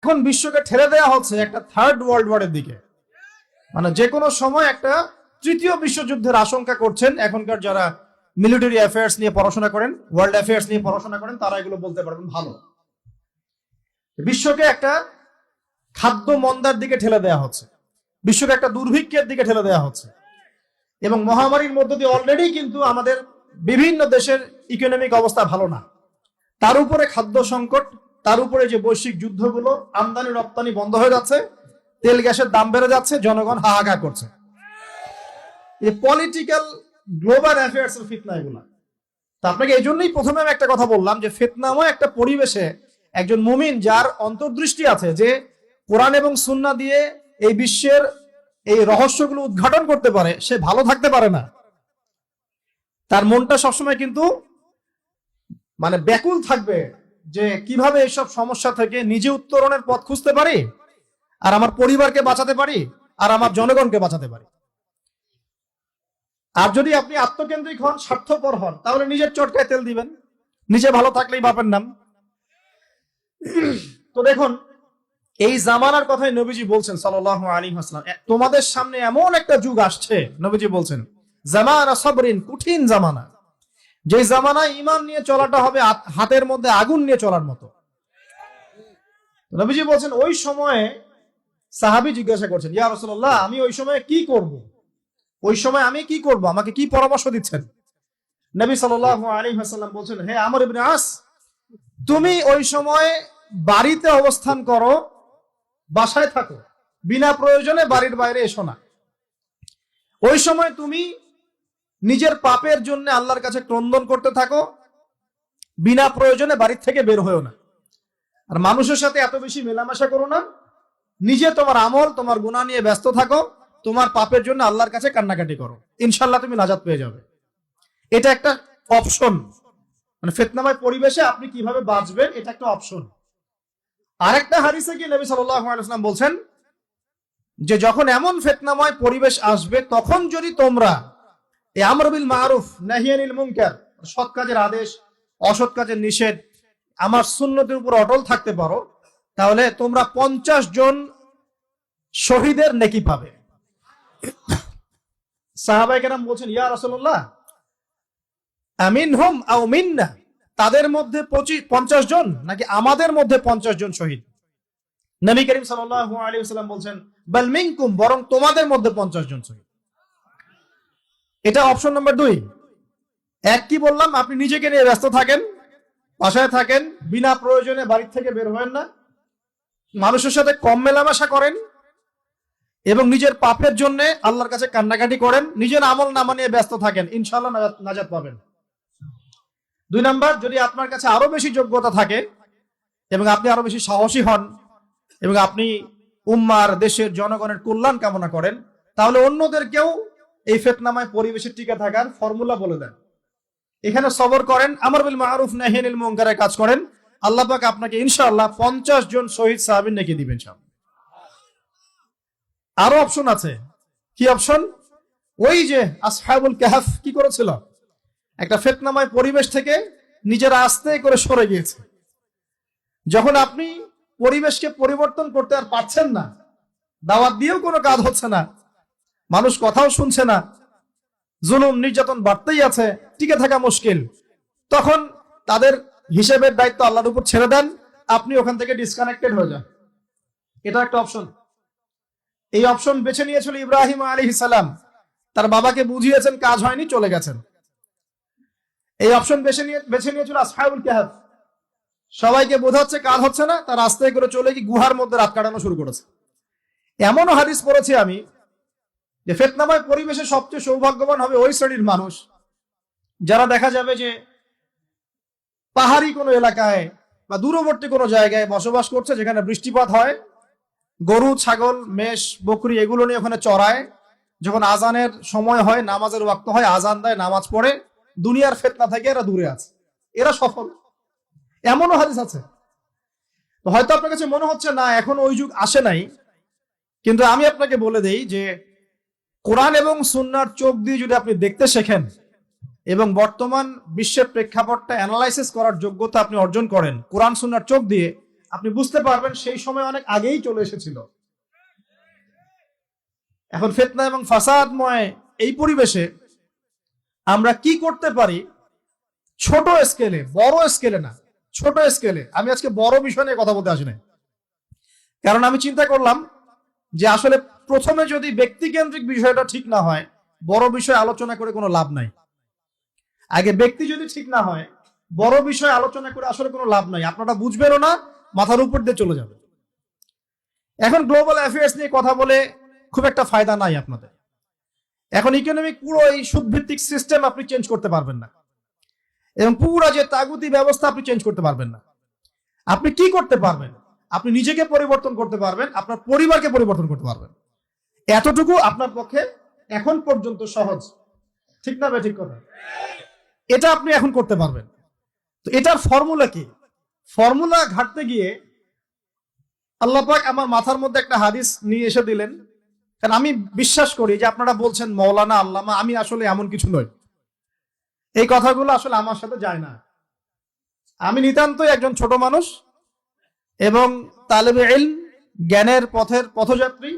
এখন বিশ্বকে ঠেলে দেওয়া হচ্ছে একটা থার্ড ওয়ার্ল্ড ওয়ারের দিকে, মানে যে কোনো সময় একটা তৃতীয় বিশ্বযুদ্ধের আশঙ্কা করছেন এখনকার যারা মিলিটারি অ্যাফেয়ার্স নিয়ে পড়াশোনা করেন, ওয়ার্ল্ড অ্যাফেয়ার্স নিয়ে পড়াশোনা করেন, তারা এগুলো বলতে পারবেন ভালো। বিশ্বকে একটা খাদ্য মন্দার দিকে ঠেলে দেওয়া হচ্ছে, বিশ্বকে একটা দুর্ভিক্ষের দিকে ঠেলে দেওয়া হচ্ছে, এবং মহামারীর মধ্য দিয়ে অলরেডি কিন্তু আমাদের বিভিন্ন দেশের ইকোনমিক অবস্থা ভালো না, তার উপরে খাদ্য সংকট, তার উপরে যে বৈশ্বিক যুদ্ধগুলো, আমদানি রপ্তানি বন্ধ হয়ে যাচ্ছে, তেল গ্যাসের দাম বেড়ে যাচ্ছে, জনগণ হাহাকার করছে। এই পলিটিক্যাল গ্লোবাল অ্যাফেয়ার্স এর ফিতনা এগুলা। তা আপনাকে এই জন্যই প্রথমে আমি একটা কথা বললাম যে ফিতনাময় একটা পরিবেশে একজন মুমিন যার অন্তর্দৃষ্টি আছে, যে কোরআন এবং সুন্নাহ দিয়ে এই বিশ্বের এই রহস্যগুলো উদ্ঘাটন করতে পারে, সে ভালো থাকতে পারে না। তার মনটা সবসময় কিন্তু মানে ব্যাকুল থাকবে যে কিভাবে এইসব সমস্যা থেকে নিজে উত্তরণের পথ খুঁজতে পারি, আর আমার পরিবারকে বাঁচাতে পারি, আর আমার জনগণকে বাঁচাতে পারি। আর যদি আপনি আত্মকেন্দ্রিক হন, স্বার্থপর হন, তাহলে নিজের চটকায় তেল দিবেন, নিজে ভালো থাকলেই বাপের নাম। তো দেখুন, এই জামানার কথাই নবীজি বলছেন সাল্লাল্লাহু আলাইহি ওয়াসাল্লাম, তোমাদের সামনে এমন একটা যুগ আসছে, নবীজি বলছেন জামানা সাবরিন, কঠিন জামানা, যে জামানায় ঈমান নিয়ে চলাটা হবে হাতের মধ্যে আগুন নিয়ে চলার মতো। নবীজি বলছেন ওই সময়ে সাহাবী জিজ্ঞাসা করছেন, ইয়া রাসূলুল্লাহ, আমি ওই সময় কি করব? ওই সময় আমি কি করব, আমাকে কি পরামর্শ দিচ্ছেন? নবী সাল্লাল্লাহু আলাইহি ওয়াসাল্লাম বলছেন, হে আমর ইবনে আস, তুমি ওই সময় বাড়িতে অবস্থান করো, বাসায় থাকো, বিনা প্রয়োজনে বাড়ির বাইরে এসো না। ওই সময় তুমি নিজের পাপের জন্য আল্লাহর কাছে ক্রন্দন করতে থাকো, বিনা প্রয়োজনে বাড়ির থেকে বের হয়েও না। আর মানুষের সাথে এত বেশি মেলামেশা করো না, নিজে তোমার আমল, তোমার গুনাহ নিয়ে ব্যস্ত থাকো, তোমার পাপের জন্য আল্লাহর কাছে কান্নাকাটি করো, ইনশাআল্লাহ তুমি নাজাত পেয়ে যাবে। এটা একটা অপশন, মানে ফিতনাময় পরিবেশে আপনি কিভাবে বাঁচবেন, এটা একটা অপশন। আরেকটা হাদিসে কি নবী সাল্লাল্লাহু আলাইহি ওয়াসাল্লাম বলছেন যে যখন এমন ফিতনাময় পরিবেশ আসবে, তখন যদি তোমরা এই আমর বিল মারুফ নাহি আনিল মুনকার, সৎ কাজের আদেশ, অসৎ কাজের নিষেধ, আমার সুন্নতের উপর অটল থাকতে পারো, তাহলে তোমরা 50 জন শহীদের নেকি পাবে। সাহাবায়ে কেরাম বলছেন, ইয়া রাসূলুল্লাহ, আমিনহুম আও মিন্না, তাদের মধ্যে 50 জন নাকি আমাদের মধ্যে 50 জন শহীদ? নবী করিম সাল্লাল্লাহু আলাইহি ওয়াসাল্লাম বলছেন, বাল মিনকুম, বরং তোমাদের মধ্যে 50 জন শহীদ। এটা অপশন নাম্বার 2। এক কি বললাম, আপনি নিজেকে নিয়ে ব্যস্ত থাকেন, বাসায় থাকেন, বিনা প্রয়োজনে বাড়ি থেকে বের হবেন না, মানুষের সাথে কম মেলামেশা করেন, এবং নিজের পাপের জন্য আল্লাহর কাছে কান্নাকাটি করেন, নিজের আমল নামা নিয়ে ব্যস্ত থাকেন, ইনশাআল্লাহ নাজাত পাবেন। 2 নাম্বার, যদি আপনার কাছে আরো বেশি যোগ্যতা থাকে এবং আপনি আরো বেশি সাহসী হন এবং আপনি উম্মার, দেশের জনগণের কল্যাণ কামনা করেন, তাহলে অন্যদেরকেও এই ফিতনাময় পরিবেশে টিকে থাকার ফর্মুলা বলে দেন। এখানে সবর করেন, আমর বিল মারুফ নাহি আনিল মুনকারের কাজ করেন, আল্লাহ পাক আপনাকে ইনশাআল্লাহ 50 জন শহীদ সাহাবীর নেকি দিবেন। আরো অপশন আছে। কি অপশন? ওই যে আসহাবুল কাহফ কি করেছিল, একটা ফিতনাময় পরিবেশ থেকে নিজেরা আস্তে করে সরে গিয়েছে। যখন আপনি পরিবেশকে পরিবর্তন করতে আর পারছেন না, দাওয়াত দিয়েও কোনো কাজ হচ্ছে না, মানুষ কথাও শুনছে না, জুলুম নির্যাতন বাড়তেই আছে, টিকে থাকা মুশকিল, তখন তাদের হিসেবের দায়িত্ব আল্লাহর উপর ছেড়ে দেন, আপনি ওখান থেকে ডিসকানেক্টেড হয়ে যান। এটা একটা অপশন। এই অপশন বেছে নিয়েছিল ইব্রাহিম আলাইহিস সালাম, তার বাবাকে বুঝিয়েছেন, কাজ হয়নি, চলে গেছেন। এই অপশন বেছে নিয়েছিল আসহাবুল কাহফ, সবাইকে বোঝাচ্ছে কাজ হচ্ছে না, তার আস্তে করে চলে গিয়ে গুহার মধ্যে রাত কাটানো শুরু করেছে। এমনও হাদিস পড়েছি আমি যে ফিতনাময় পরিবেশে সবচেয়ে সৌভাগ্যবান হবে ওই শ্রেণীর মানুষ যারা দেখা যাবে যে পাহাড়ি কোনো এলাকায় বা দূরবর্তী কোনো জায়গায় বসবাস করছে, যেখানে বৃষ্টিপাত হয়, গরু, ছাগল, মেষ, বকরি এগুলো নিয়ে ওখানে চড়ায়, যখন আজানের সময় হয়, নামাজের ওয়াক্ত হয়, আজান দেয়, নামাজ পড়ে, দুনিয়ার ফিতনা থেকে এরা দূরে আছে, এরা সফল। এমনও হাদিস আছে। হয়তো আপনার কাছে মনে হচ্ছে না এখন ওই যুগ আসে নাই, কিন্তু আমি আপনাকে বলে দেই যে কোরআন এবং সুন্নাহর চোখ দিয়ে যদি আপনি দেখতে শেখেন এবং বর্তমান বিশ্বের প্রেক্ষাপটটা অ্যানালাইসিস করার যোগ্যতা আপনি অর্জন করেন কোরআন সুন্নাহর চোখ দিয়ে, আপনি বুঝতে পারবেন সেই সময় অনেক আগেই চলে এসেছিল। এখন ফিতনা এবং ফাসাদময় এই পরিবেশে আমরা কি করতে পারি, ছোট স্কেলে, বড় স্কেলে না, ছোট স্কেলে। আমি আজকে বড় বিষয় নিয়ে কথা বলতে আসি না, কারণ আমি চিন্তা করলাম যে আসলে প্রথমে যদি ব্যক্তিকেন্দ্রিক বিষয়টা ঠিক না হয়, বড় বিষয় আলোচনা করে কোনো লাভ নাই। আগে ব্যক্তি যদি ঠিক না হয়, বড় বিষয় আলোচনা করে আসলে কোনো লাভ নাই। আপনারা বুঝবেনও না, মাথার উপর দিয়ে চলে যাবে। এখন গ্লোবাল অ্যাফেয়ার্স নিয়ে কথা বলে খুব একটা ফায়দা নাই আপনাদের। এখন ইকোনমিক পুরো এই সুদভিত্তিক সিস্টেম আপনি চেঞ্জ করতে পারবেন না, এবং পুরো যে তাগুতি ব্যবস্থা আপনি চেঞ্জ করতে পারবেন না। আপনি কি করতে পারবেন? আপনি নিজেকে পরিবর্তন করতে পারবেন, আপনার পরিবারকে পরিবর্তন করতে পারবেন। এতটুকু আপনার পক্ষে এখন পর্যন্ত সহজ, ঠিক না ভাই? ঠিক কথা। এটা আপনি এখন করতে পারবেন। তো এটার ফর্মুলা কি? ফর্মুলা ঘাটতে গিয়ে আল্লাহ পাক আমার মাথার মধ্যে একটা হাদিস নিয়ে এসে দিলেন। কারণ আমি বিশ্বাস করি যে আপনারা বলছেন মৌলানা, আল্লামা, আমি আসলে এমন কিছু নই। এই কথাগুলো আসলে আমার সাথে যায় না। আমি নিতান্তই একজন ছোট মানুষ এবং তালেবে ইলম, জ্ঞানের পথের পথযাত্রী।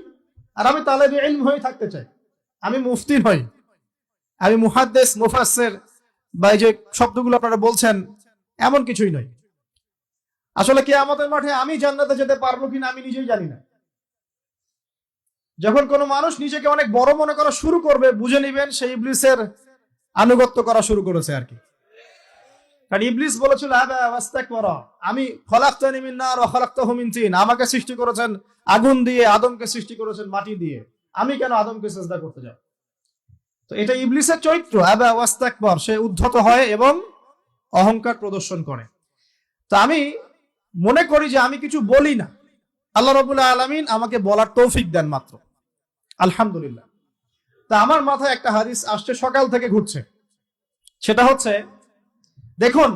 আর আমি তালেবে ইলম হয়ে থাকতে চাই। আমি মুফতি নই, আমি মুহাদ্দিস, মুফাসসির বা এই যে শব্দগুলো আপনারা বলছেন, এমন কিছুই নয়। আসলে কিয়ামতের মাঠে আমি জান্নাতে যেতে পারবো কিনা আমি নিজেই জানি না। যখন কোনো মানুষ নিজেকে অনেক বড় মনে করা শুরু করবে, বুঝে নিবেন সেই ইবলিসের আনুগত্য করা শুরু করেছে আর কি। কারণ ইবলিস বলেছিল আমি খলাকতানি মিন নার ওয়া খলাকতাহু মিন তিন, আমাকে সৃষ্টি করেছেন আগুন দিয়ে, আদমকে সৃষ্টি করেছেন মাটি দিয়ে, আমি কেন আদমকে সিজদা করতে যাব? তো এটা ইবলিসের চরিত্র, আবা ওয়াস্তাকবার, সে উদ্ধত হয় এবং অহংকার প্রদর্শন করে। তো আমি মনে করি যে আমি কিছু বলি না, আল্লাহ রাব্বুল আলামিন আমাকে বলার তৌফিক দেন মাত্র, আলহামদুলিল্লাহ। তা আমার মাথায় একটা হাদিস আসছে, সকাল থেকে ঘুরছে। সেটা হচ্ছে, দেখুন